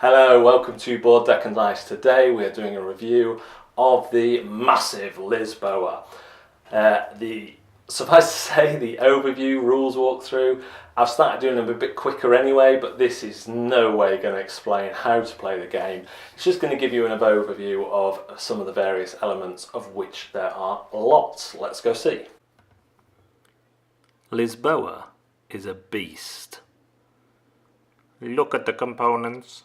Hello, welcome to Board Deck and Dice. Today we are doing a review of the massive Lisboa. Suffice to say, the overview rules walkthrough, I've started doing them a bit quicker anyway, but this is no way going to explain how to play the game. It's just going to give you an overview of some of the various elements, of which there are lots. Let's go see. Lisboa is a beast. Look at the components.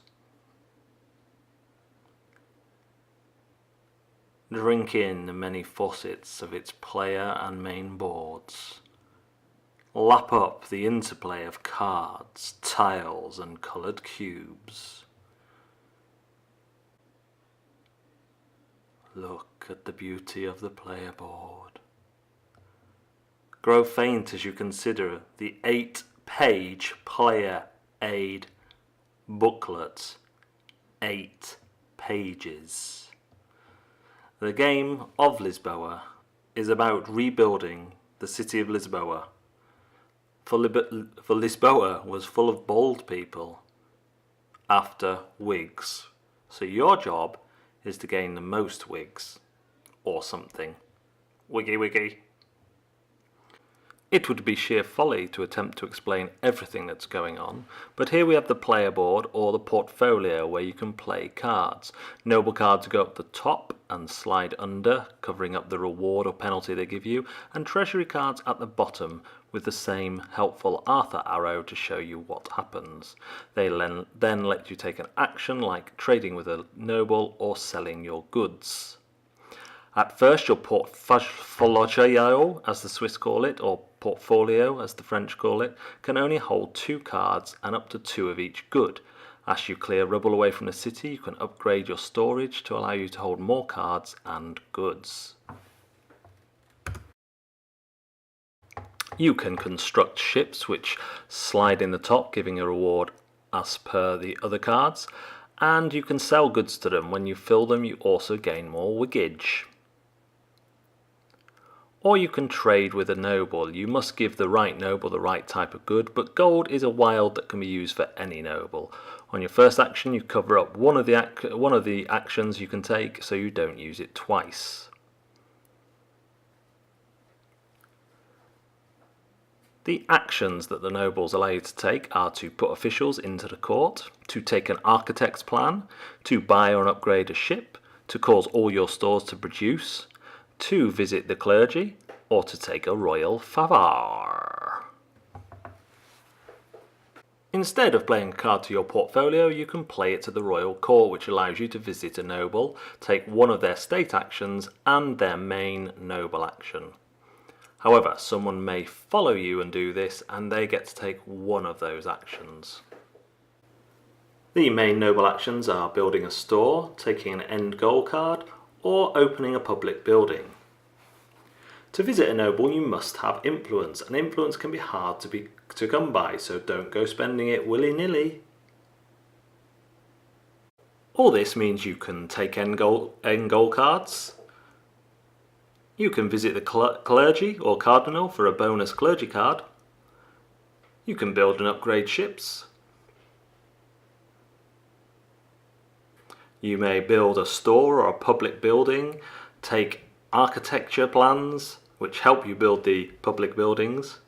Drink in the many facets of its player and main boards. Lap up the interplay of cards, tiles and coloured cubes. Look at the beauty of the player board. Grow faint as you consider the 8-page player aid booklet. 8 pages. The game of Lisboa is about rebuilding the city of Lisboa. For Lisboa was full of bald people after wigs. So your job is to gain the most wigs, or something. Wiggy wiggy. It would be sheer folly to attempt to explain everything that's going on, but here we have the player board or the portfolio where you can play cards. Noble cards go up the top and slide under, covering up the reward or penalty they give you, and treasury cards at the bottom with the same helpful Arthur arrow to show you what happens. They then let you take an action like trading with a noble or selling your goods. At first, your portfolio, as the Swiss call it, or portfolio, as the French call it, can only hold 2 cards and up to 2 of each good. As you clear rubble away from the city, you can upgrade your storage to allow you to hold more cards and goods. You can construct ships which slide in the top, giving a reward as per the other cards, and you can sell goods to them. When you fill them, you also gain more wiggage. Or you can trade with a noble. You must give the right noble the right type of good, but gold is a wild that can be used for any noble. On your first action, you cover up one of the actions you can take, so you don't use it twice. The actions that the nobles allow you to take are to put officials into the court, to take an architect's plan, to buy or upgrade a ship, to cause all your stores to produce, to visit the clergy, or to take a royal favor. Instead of playing a card to your portfolio, you can play it to the royal court, which allows you to visit a noble, take one of their state actions and their main noble action. However, someone may follow you and do this, and they get to take one of those actions. The main noble actions are building a store, taking an end goal card, or opening a public building. To visit a noble, you must have influence, and influence can be hard to come by, so don't go spending it willy-nilly. All this means you can take end goal cards. You can visit the clergy or cardinal for a bonus clergy card. You can build and upgrade ships. You may build a store or a public building, take architecture plans, which help you build the public buildings.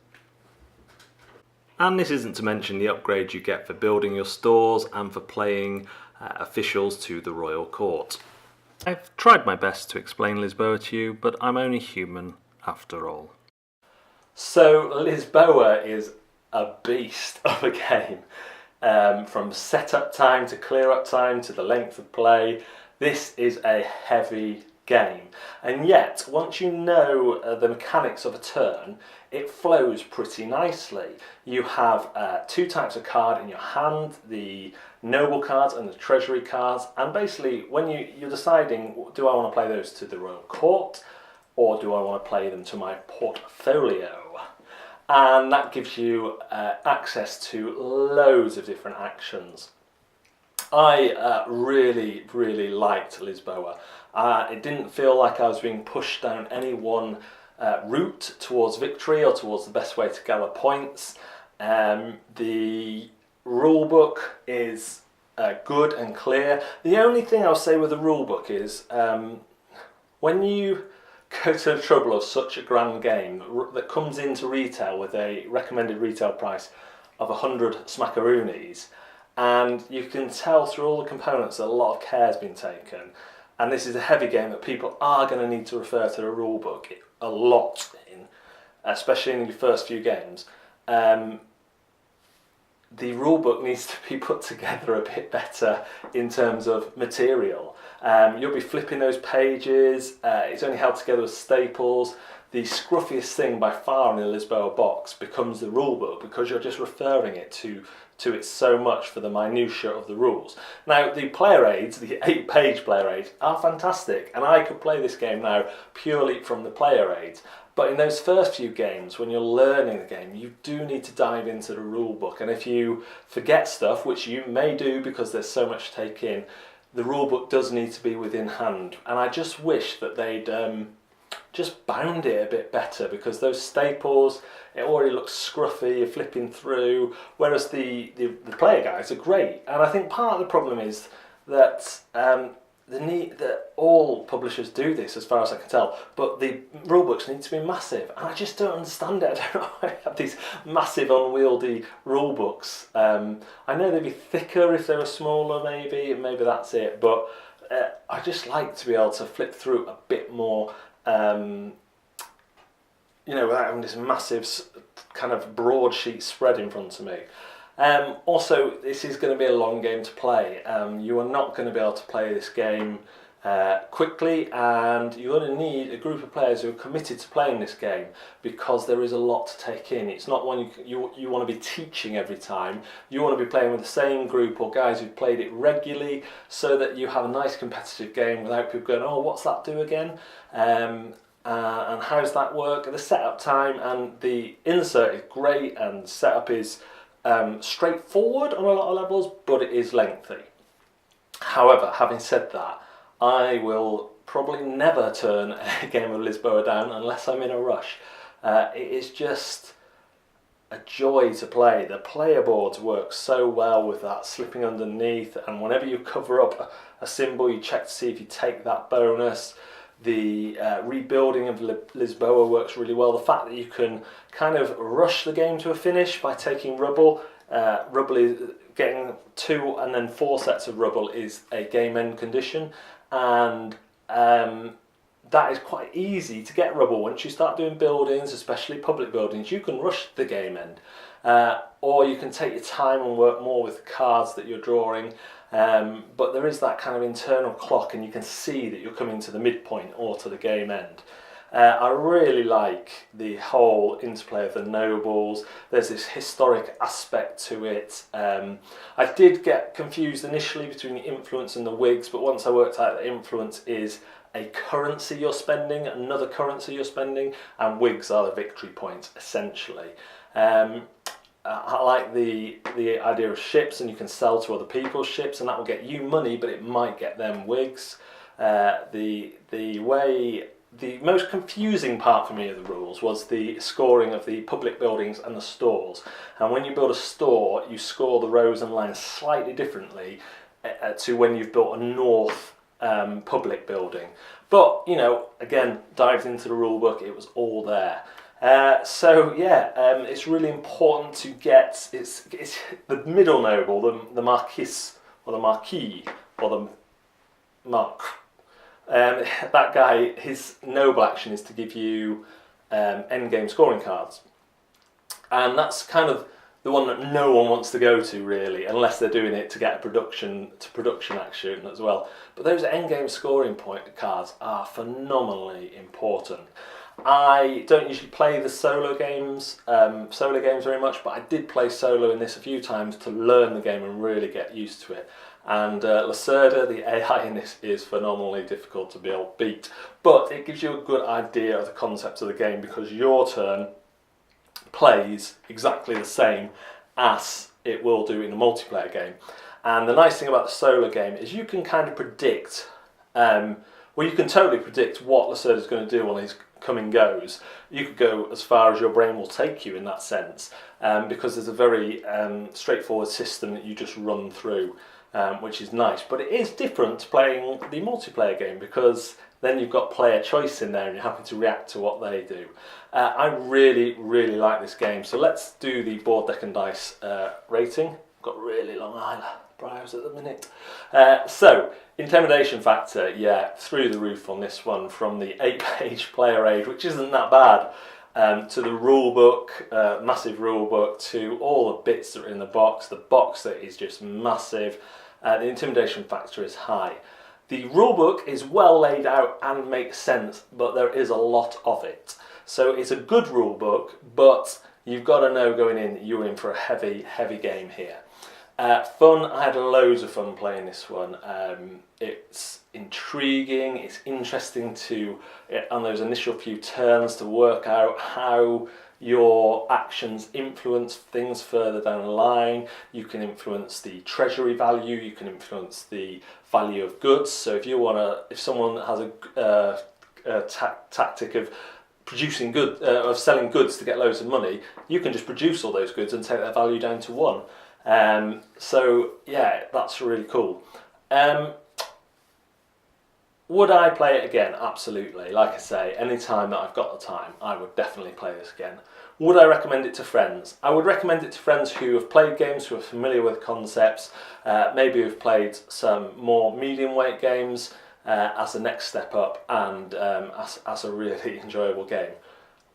And this isn't to mention the upgrades you get for building your stores and for playing officials to the royal court. I've tried my best to explain Lisboa to you, but I'm only human after all. So Lisboa is a beast of a game. From setup time to clear up time to the length of play, this is a heavy game, and yet once you know the mechanics of a turn, it flows pretty nicely. You have 2 types of card in your hand, the noble cards and the treasury cards, and basically when you're deciding, do I want to play those to the royal court or do I want to play them to my portfolio? And that gives you access to loads of different actions. I really liked Lisboa. It didn't feel like I was being pushed down any one route towards victory or towards the best way to gather points. The rule book is good and clear. The only thing I'll say with the rulebook is when you go to the trouble of such a grand game that comes into retail with a recommended retail price of 100 smackaroonies, and you can tell through all the components that a lot of care has been taken, and this is a heavy game that people are going to need to refer to the rulebook a lot in, especially in your first few games. The rulebook needs to be put together a bit better in terms of material. You'll be flipping those pages, it's only held together with staples. The scruffiest thing by far in the Lisboa box becomes the rulebook, because you're just referring it to it so much for the minutiae of the rules. Now, the player aids, the 8-page player aids, are fantastic, and I could play this game now purely from the player aids. But in those first few games, when you're learning the game, you do need to dive into the rule book. And if you forget stuff, which you may do because there's so much to take in, the rule book does need to be within hand. And I just wish that they'd just bound it a bit better, because those staples, it already looks scruffy, you're flipping through, whereas the player guides are great. And I think part of the problem is that that all publishers do this, as far as I can tell, but the rulebooks need to be massive, and I just don't understand it. I don't know why I have these massive unwieldy rulebooks. I know they'd be thicker if they were smaller, maybe that's it, but I just like to be able to flip through a bit more, without having this massive kind of broadsheet spread in front of me. Also, this is going to be a long game to play. You are not going to be able to play this game quickly, and you're going to need a group of players who are committed to playing this game, because there is a lot to take in. It's not one you want to be teaching every time. You want to be playing with the same group or guys who've played it regularly, so that you have a nice competitive game without people going, oh, what's that do again? And how's that work? The setup time and the insert is great, and the setup is straightforward on a lot of levels, but it is lengthy. However, having said that, I will probably never turn a game of Lisboa down unless I'm in a rush. It is just a joy to play. The player boards work so well with that slipping underneath, and whenever you cover up a symbol, you check to see if you take that bonus. The rebuilding of Lisboa works really well. The fact that you can kind of rush the game to a finish by taking rubble. Rubble is getting 2 and then 4 sets of rubble is a game end condition, and that is quite easy to get rubble. Once you start doing buildings, especially public buildings, you can rush the game end, or you can take your time and work more with the cards that you're drawing. But there is that kind of internal clock, and you can see that you're coming to the midpoint or to the game end. I really like the whole interplay of the nobles. There's this historic aspect to it. I did get confused initially between the influence and the wigs, but once I worked out that influence is a currency you're spending, another currency you're spending, and wigs are the victory points, essentially. I like the idea of ships, and you can sell to other people's ships, and that will get you money, but it might get them wigs. The most confusing part for me of the rules was the scoring of the public buildings and the stores. And when you build a store, you score the rows and lines slightly differently to when you've built a north public building. But, again, dived into the rule book, it was all there. It's really important to get it's the middle noble, the marquis or the marquis or the mark. That guy, his noble action is to give you endgame scoring cards, and that's kind of the one that no one wants to go to, really, unless they're doing it to get a production action as well. But those endgame scoring point cards are phenomenally important. I don't usually play the solo games very much, but I did play solo in this a few times to learn the game and really get used to it. And Lacerda, the AI in this, is phenomenally difficult to be able to beat. But it gives you a good idea of the concept of the game, because your turn plays exactly the same as it will do in a multiplayer game. And the nice thing about the solo game is you can kind of predict, you can totally predict what Lacerda is going to do on his come goes. You could go as far as your brain will take you in that sense, because there's a very straightforward system that you just run through. which is nice. But it is different to playing the multiplayer game, because then you've got player choice in there and you're having to react to what they do. I really, really like this game. So let's do the board, deck and dice rating. Got really long eyebrows at the minute. So, intimidation factor, yeah, through the roof on this one, from the 8-page player aid, which isn't that bad, to the rule book, massive rule book, to all the bits that are in the box that is just massive. The intimidation factor is high. The rule book is well laid out and makes sense, but there is a lot of it. So it's a good rule book, but you've got to know going in that you're in for a heavy, heavy game here. Fun, I had loads of fun playing this one. It's intriguing, it's interesting to, on those initial few turns, to work out how your actions influence things further down the line. You can influence the treasury value, you can influence the value of goods. So if someone has a tactic of producing of selling goods to get loads of money, you can just produce all those goods and take their value down to 1. So yeah, that's really cool. Would I play it again? Absolutely. Like I say, any time that I've got the time, I would definitely play this again. Would I recommend it to friends? I would recommend it to friends who have played games, who are familiar with concepts, maybe who've played some more medium weight games as a next step up, and as a really enjoyable game.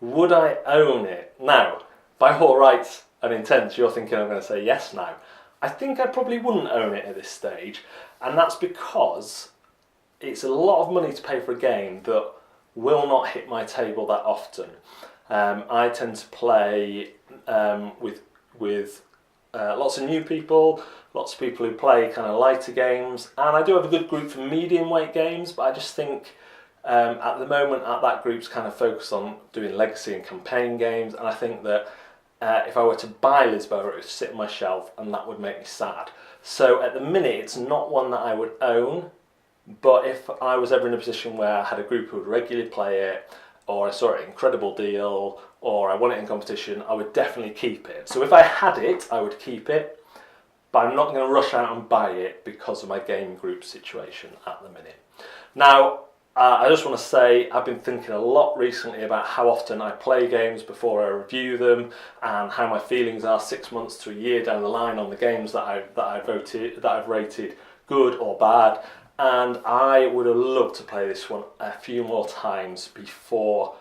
Would I own it? Now, by all rights and intent, you're thinking I'm going to say yes now. I think I probably wouldn't own it at this stage, and that's because it's a lot of money to pay for a game that will not hit my table that often. I tend to play with lots of new people, lots of people who play kind of lighter games, and I do have a good group for medium weight games, but I just think at the moment that group's kind of focused on doing legacy and campaign games, and I think that if I were to buy Lisboa, it would sit on my shelf and that would make me sad. So at the minute it's not one that I would own, but if I was ever in a position where I had a group who would regularly play it, or I saw it at an incredible deal, or I won it in competition, I would definitely keep it. So if I had it, I would keep it, but I'm not going to rush out and buy it because of my game group situation at the minute. Now, I just want to say I've been thinking a lot recently about how often I play games before I review them, and how my feelings are 6 months to a year down the line on the games that I've rated good or bad. And I would have loved to play this one a few more times before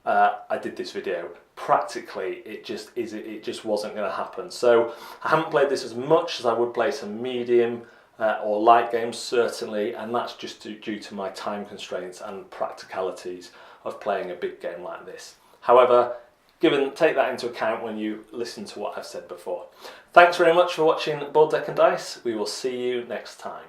I did this video. Practically, it just wasn't going to happen. So I haven't played this as much as I would play some medium or light games, certainly, and that's just due to my time constraints and practicalities of playing a big game like this. However, take that into account when you listen to what I've said before. Thanks very much for watching Board, Deck and Dice. We will see you next time.